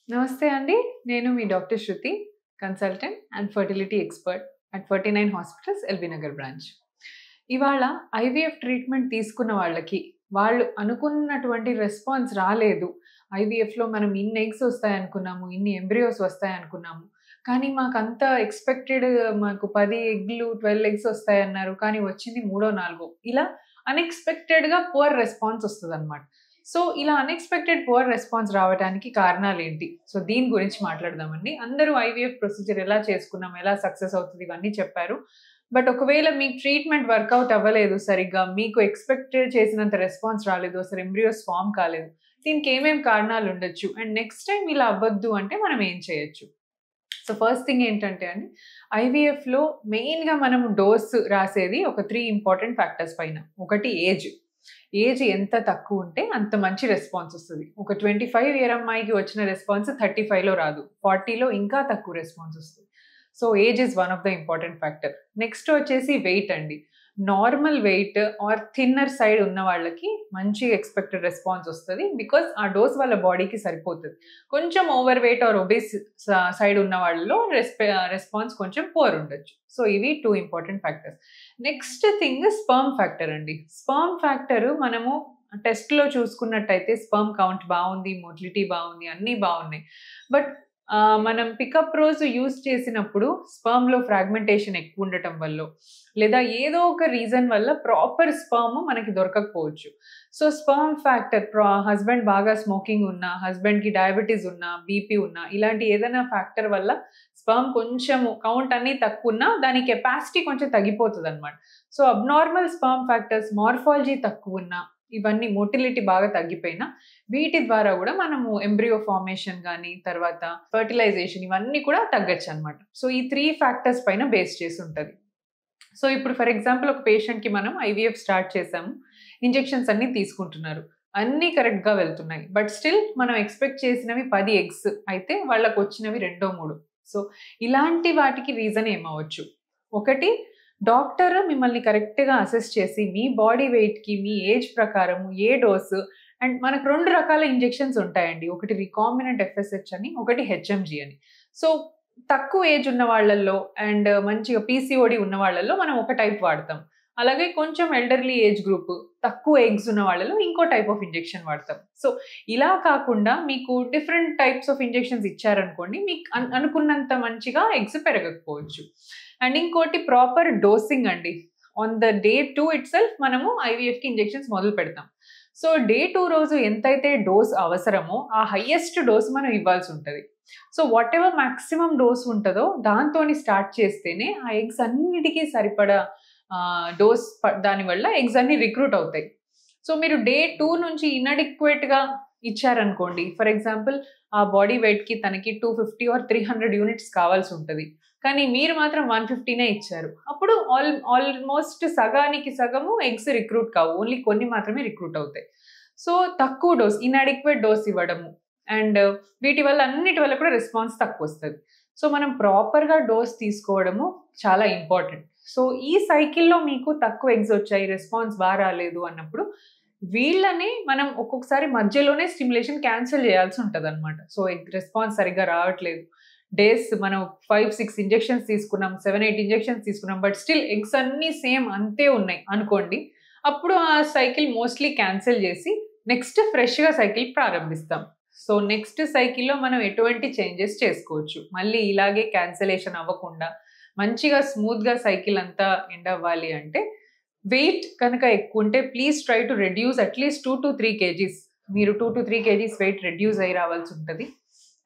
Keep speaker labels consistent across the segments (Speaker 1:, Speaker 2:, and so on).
Speaker 1: నమస్తే అండి. నేను మీ doctor Shruti, consultant and fertility expert at 49 hospitals LB Nagar branch. ఇవాళ ఐవీఎఫ్ ట్రీట్మెంట్ తీసుకున్న వాళ్ళకి, వాళ్ళు అనుకున్నటువంటి రెస్పాన్స్ రాలేదు. ఐవీఎఫ్‌లో మనం ఇన్ని ఎగ్స్ వస్తాయనుకున్నాము, ఇన్ని ఎంబ్రియోస్ వస్తాయనుకున్నాము. కానీ మాకంత ఎక్స్‌పెక్టెడ్ మాకు 10 ఎగ్‌లు, 12 ఎగ్స్ వస్తాయన్నారు. కానీ వచ్చింది మూడో, నాలుగో ఇలా అన్‌ఎక్స్‌పెక్టెడ్‌గా పువర్ రెస్పాన్స్ వస్తదనమాట. సో, ఇలా అన్‌ఎక్స్‌పెక్టెడ్ పువర్ రెస్పాన్స్ రావటానికి కారణాలేంటి? సో, దీని గురించి మాట్లాడదామండి. అందరూ ఐవీఎఫ్ ప్రొసీజర్ ఎలా చేసుకున్నాం, ఎలా సక్సెస్ అవుతది ఇవన్నీ చెప్పారు. బట్ ఒకవేళ మీకు ట్రీట్మెంట్ వర్కౌట్ అవ్వలేదు సరిగ్గా, మీకు ఎక్స్‌పెక్టెడ్ చేసినంత రెస్పాన్స్ రాలేదు, అసలు ఎంబ్రియోస్ ఫార్మ్ కాలేదు. దీనికి ఏమేం కారణాలుండొచ్చు? అండ్ నెక్స్ట్ టైమ్ ఇలా అవ్వద్దు అంటే మనం ఏం చేయొచ్చు? సో, ఫస్ట్ థింగ్ ఏంటంటే అండి, ఐవీఎఫ్‌లో మెయిన్‌గా మనము డోస్ రాసేది ఒక 3 ఇంపార్టెంట్ ఫ్యాక్టర్స్ పైన. ఒకటి ఏజ్. ఏజ్ ఎంత తక్కువుంటే అంత మంచి రెస్పాన్స్ ఒస్తది. ఒక 25 ఇయర్ అమ్మాయికి వచ్చిన రెస్పాన్స్ 35లో రాదు. 40లో ఇంకా తక్కువ రెస్పాన్స్ ఒస్తది. So, age is one of the important factor. Next వచ్చేసి వెయిట్ అండి. Normal weight or thinner side ఉన్న వాళ్ళకి మంచి ఎక్స్‌పెక్టెడ్ రెస్పాన్స్ ఒస్తది. బికాజ్ ఆ డోస్ వాళ్ళ బాడీకి సరిపోతది. కొంచెం over weight or obese side ఉన్న వాళ్ళలో రెస్పాన్స్ కొంచెం పూర్ ఉండొచ్చు. సో, ఇవి 2 important factors. Next thing sperm factor అండి. స్పెర్మ్ ఫ్యాక్టర్ మనము టెస్ట్‌లో చూసుకున్నట్టయితే స్పెర్మ్ కౌంట్ బావుంది, మొటిలిటీ బావుంది, అన్నీ బావున్నాయి. బట్ మనం పికప్ రోజు యూజ్ చేసినప్పుడు స్పెర్మ్‌లో ఫ్రాగ్మెంటేషన్ ఎక్కువుండటం వల్లో, లేదా ఏదో ఒక రీజన్ వల్ల ప్రాపర్ స్పెర్మ్ మనకి దొరకకపోవచ్చు. సో, స్పెర్మ్ ఫ్యాక్టర్ హస్బెండ్ బాగా స్మోకింగ్ ఉన్నా, హస్బెండ్‌కి డయాబెటిస్ ఉన్నా, బీపీ ఉన్నా, ఇలాంటి ఏదైనా ఫ్యాక్టర్ వల్ల స్పెర్మ్ కొంచెము కౌంట్ అన్నీ తక్కువున్నా దాని కెపాసిటీ కొంచెం తగ్గిపోతదనమాట. So, abnormal sperm factors, morphology తక్కువున్నా, ఇవన్నీ మోటిలిటీ బాగా తగ్గిపోయినా, వీటి ద్వారా గూడా మనము ఎంబ్రియో ఫార్మేషన్ గాని, తర్వాత ఫెర్టిలైజేషన్ ఇవన్నీ కూడా తగ్గొచ్చనమాట. సో, ఈ 3 ఫ్యాక్టర్స్ పైన బేస్ చేసుంటది. సో, ఇప్పుడు ఫర్ ఎగ్జాంపుల్ ఒక పేషెంట్‌కి మనం ఐవీఎఫ్ స్టార్ట్ చేసాము. ఇంజెక్షన్స్ అన్నీ తీసుకుంటున్నారు. అన్నీ కరెక్ట్‌గా వెళ్తున్నాయి. బట్ స్టిల్ మనం ఎక్స్‌పెక్ట్ చేసినవి 10 ఎగ్స్ అయితే వాళ్ళకొచ్చినవి రెండో, మూడో. సో, ఇలాంటి వాటికి రీజన్ ఏమవ్వచ్చు? ఒకటి, డాక్టర్ మిమ్మల్ని కరెక్ట్‌గా అసెస్ చేసి మీ బాడీ వెయిట్‌కి, మీ ఏజ్ ప్రకారము ఏ డోస్ అండ్ మనకు 2 రకాల ఇంజెక్షన్స్ ఉంటాయండి. ఒకటి రికాంబినెంట్ ఎఫ్ఎస్‌హెచ్ అని, ఒకటి హెచ్ఎంజీ అని. సో, తక్కువ ఏజ్ ఉన్న వాళ్ళల్లో అండ్ మంచిగా పీసీఓడీ ఉన్న వాళ్ళల్లో మనం ఒక టైప్ వాడతాం. అలాగే కొంచెం ఎల్డర్లీ ఏజ్ గ్రూప్, తక్కువ ఎగ్స్ ఉన్న వాళ్ళలో ఇంకో టైప్ ఆఫ్ ఇంజెక్షన్ వాడతాం. సో, ఇలా కాకుండా మీకు డిఫరెంట్ టైప్స్ ఆఫ్ ఇంజెక్షన్స్ ఇచ్చారనుకోండి, మీకు అనుకున్నంత మంచిగా ఎగ్స్ పెరగకపోవచ్చు. అండ్ ఇంకోటి ప్రాపర్ డోసింగ్ అండి. ఆన్ ద డే 2 ఇట్‌సెల్ఫ్ మనము ఐవీఎఫ్‌కి ఇంజెక్షన్స్ మొదలు పెడతాం. సో, డే 2 రోజు ఎంతైతే డోస్ అవసరమో, ఆ హైయెస్ట్ డోస్ మనం ఇవ్వాల్సుంటది. సో, వాటెవర్ మాక్సిమం డోస్ ఉంటదో దాంతోని స్టార్ట్ చేస్తేనే ఆ ఎగ్స్ అన్నిటికి సరిపడా డోస్ దానివల్ల ఎగ్స్ అన్నీ రిక్రూట్ అవుతాయి. సో, మీరు డే 2 నుంచి ఇన్‌అడిక్వేట్‌గా ఇచ్చారనుకోండి. ఫర్ ఎగ్జాంపుల్ ఆ బాడీ వెయిట్‌కి తనకి 250 ఆర్ 300 యూనిట్స్ కావాల్సుంటది. కానీ మీరు మాత్రం 150నే ఇచ్చారు. అప్పుడు ఆల్‌మోస్ట్ సగానికి సగము ఎగ్స్ రిక్రూట్ కావు. ఓన్లీ కొన్ని మాత్రమే రిక్రూట్ అవుతాయి. సో, తక్కువ డోస్, ఇన్‌అడిక్వేట్ డోస్ ఇవ్వడము అండ్ వీటి వల్ల అన్నిటి వల్ల కూడా రెస్పాన్స్ తక్కువొస్తది. సో, మనం ప్రాపర్‌గా డోస్ తీసుకోవడము చాలా ఇంపార్టెంట్. సో, ఈ సైకిల్‌లో మీకు తక్కువ ఎగ్స్ వచ్చాయి, రెస్పాన్స్ రాలేదు అన్నప్పుడు వీళ్ళని మనం ఒక్కొక్కసారి మధ్యలోనే స్టిమ్యులేషన్ క్యాన్సెల్ చేయాల్సి ఉంటదనమాట. సో, రెస్పాన్స్ సరిగ్గా రావట్లేదు. డేస్ మనం 5, 6 ఇంజెక్షన్స్ తీసుకున్నాం. 7, 8 ఇంజెక్షన్స్ తీసుకున్నాం. బట్ స్టిల్ ఎగ్స్ అన్నీ సేమ్ అంతే ఉన్నాయి అనుకోండి. అప్పుడు ఆ సైకిల్ మోస్ట్‌లీ క్యాన్సెల్ చేసి నెక్స్ట్ ఫ్రెష్‌గా సైకిల్ ప్రారంభిస్తాం. సో, నెక్స్ట్ సైకిల్‌లో మనం ఎటువంటి చేంజెస్ చేసుకోవచ్చు. మళ్ళీ ఇలాగే క్యాన్సెలేషన్ అవ్వకుండా మంచిగా స్మూత్‌గా సైకిల్ అంతా ఎండ్ అవ్వాలి అంటే వెయిట్ కనుక ఎక్కువుంటే please try to reduce at least 2-3 kgs. మీరు 2-3 కేజీస్ వెయిట్ రెడ్యూస్ అయ్యి రావాల్సుంటది.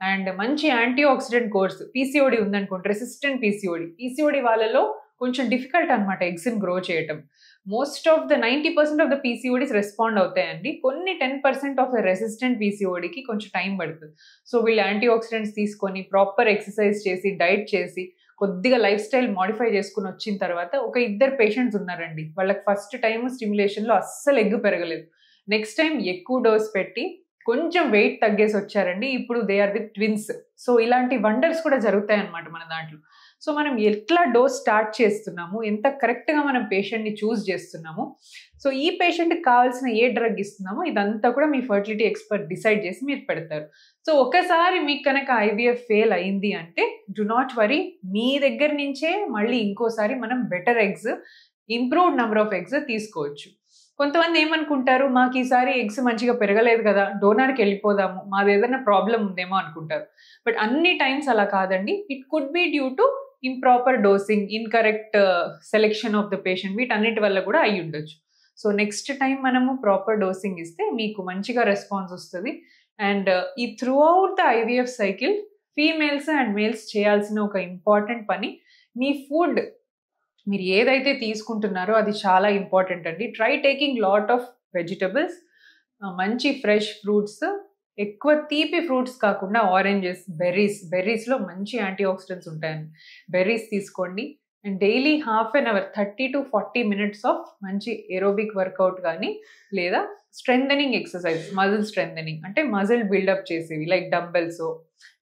Speaker 1: అండ్ మంచి యాంటీ ఆక్సిడెంట్ కోర్స్ పీసీఓడీ ఉందనుకోండి, రెసిస్టెంట్ పీసీఓడీ. పీసీఓడీ వాళ్ళలో కొంచెం డిఫికల్ట్ అనమాట ఎగ్స్‌ని గ్రో చేయటం. Most of the 90% of the PCODs respond అవుతాయండి. కొన్ని 10% ఆఫ్ ద రెసిస్టెంట్ పీసీఓడీకి కొంచెం టైం పడతది. సో, వీళ్ళు యాంటీ ఆక్సిడెంట్స్ తీసుకొని, ప్రాపర్ ఎక్సర్‌సైజ్ చేసి, డైట్ చేసి, కొద్దిగా లైఫ్ స్టైల్ మోడిఫై చేసుకొని వచ్చిన తర్వాత ఒక ఇద్దరు పేషెంట్స్ ఉన్నారండి. వాళ్ళకి ఫస్ట్ టైమ్ స్టిమ్యులేషన్‌లో అస్సలు ఎగ్ పెరగలేదు. నెక్స్ట్ టైమ్ ఎక్కువ డోస్ పెట్టి కొంచెం వెయిట్ తగ్గేసొచ్చారండి. ఇప్పుడు they are with twins. So, ఇలాంటి వండర్స్ కూడా జరుగుతాయన్నమాట మన దాంట్లో. సో మనం ఎట్లా డోస్ స్టార్ట్ చేస్తున్నాము, ఎంత కరెక్ట్గా మనం పేషెంట్ని చూస్ చేస్తున్నాము, సో ఈ పేషెంట్కి కావాల్సిన ఏ డ్రగ్ ఇస్తున్నామో ఇదంతా కూడా మీ ఫర్టిలిటీ ఎక్స్పర్ట్ డిసైడ్ చేసి మీరు పెడతారు. సో ఒకసారి మీకు కనుక ఐవీఎఫ్ ఫెయిల్ అయింది అంటే డు నాట్ వరీ, మీ దగ్గర నుంచే మళ్ళీ ఇంకోసారి మనం better eggs, improved number of eggs తీసుకోవచ్చు. కొంతమంది ఏమనుకుంటారు, మాకు ఈసారి ఎగ్స్ మంచిగా పెరగలేదు కదా, డోనర్కి వెళ్ళిపోదాము, మాది ఏదైనా ప్రాబ్లం ఉందేమో అనుకుంటారు. బట్ అన్ని టైమ్స్ అలా కాదండి. It could be due to improper dosing, incorrect selection of the patient, వీటన్నిటి వల్ల కూడా అయి ఉండొచ్చు. సో నెక్స్ట్ టైం మనము ప్రాపర్ డోసింగ్ ఇస్తే మీకు మంచిగా రెస్పాన్స్ వస్తుంది. అండ్ ఈ through out the IVF cycle females and males చేయాల్సిన ఒక ఇంపార్టెంట్ పని, మీ ఫుడ్ మీరు ఏదైతే తీసుకుంటున్నారో అది చాలా ఇంపార్టెంట్ అండి. Try taking lot of vegetables, మంచి ఫ్రెష్ ఫ్రూట్స్, ఎక్కువ తీపి ఫ్రూట్స్ కాకుండా ఆరెంజెస్, బెర్రీస్లో మంచి యాంటీ ఆక్సిడెంట్స్ ఉంటాయండి. బెర్రీస్ తీసుకోండి. And daily half an hour 30 to 40 minutes of మంచి ఏరోబిక్ వర్కౌట్ కానీ, లేదా స్ట్రెంథనింగ్ ఎక్సర్సైజ్, మజిల్ స్ట్రెంథనింగ్ అంటే మజిల్ బిల్డప్ చేసేవి లైక్ డంబెల్స్,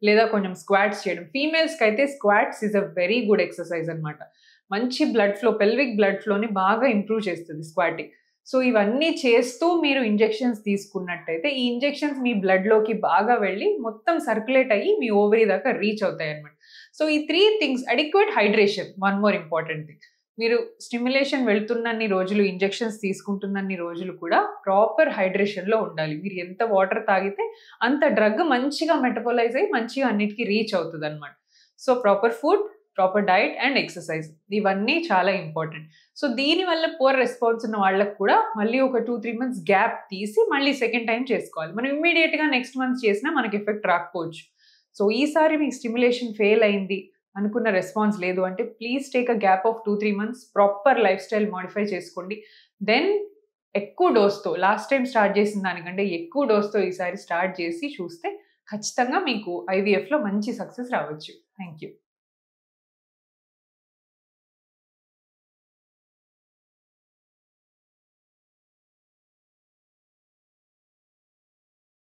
Speaker 1: లేదా కొంచెం స్క్వాట్స్ చేయడం. ఫీమేల్స్కి అయితే squats is a very good exercise అనమాట. మంచి బ్లడ్ ఫ్లో, పెల్విక్ బ్లడ్ ఫ్లోని బాగా ఇంప్రూవ్ చేస్తుంది స్క్వాటింగ్. సో ఇవన్నీ చేస్తూ మీరు ఇంజెక్షన్స్ తీసుకున్నట్టయితే ఈ ఇంజెక్షన్స్ మీ బ్లడ్లోకి బాగా వెళ్ళి మొత్తం సర్క్యులేట్ అయ్యి మీ ఓవరీ దాకా రీచ్ అవుతాయి అన్నమాట. సో ఈ 3 things, adequate hydration, one more important thing. మీరు స్టిమ్యులేషన్ వెళ్తున్నన్ని రోజులు, ఇంజెక్షన్స్ తీసుకుంటున్నన్ని రోజులు కూడా ప్రాపర్ హైడ్రేషన్లో ఉండాలి. మీరు ఎంత వాటర్ తాగితే అంత డ్రగ్ మంచిగా మెటబలైజ్ అయ్యి మంచిగా అన్నిటికీ రీచ్ అవుతుంది అనమాట. So proper food, proper diet and exercise, ఇవన్నీ చాలా ఇంపార్టెంట్. సో దీనివల్ల పూర్ రెస్పాన్స్ ఉన్న వాళ్ళకు కూడా మళ్ళీ ఒక 2-3 months గ్యాప్ తీసి మళ్ళీ సెకండ్ టైం చేసుకోవాలి. మనం ఇమ్మీడియట్గా నెక్స్ట్ మంత్ చేసినా మనకి ఎఫెక్ట్ రాకపోవచ్చు. సో ఈసారి మీకు స్టిమ్యులేషన్ ఫెయిల్ అయింది, అనుకున్న రెస్పాన్స్ లేదు అంటే please take a gap of 2-3 months, proper life style modify చేసుకోండి. దెన్ ఎక్కువ డోస్తో, లాస్ట్ టైం స్టార్ట్ చేసిన దానికంటే ఎక్కువ డోస్తో ఈసారి స్టార్ట్ చేసి చూస్తే ఖచ్చితంగా మీకు ఐవీఎఫ్లో మంచి సక్సెస్ రావచ్చు. Thank you.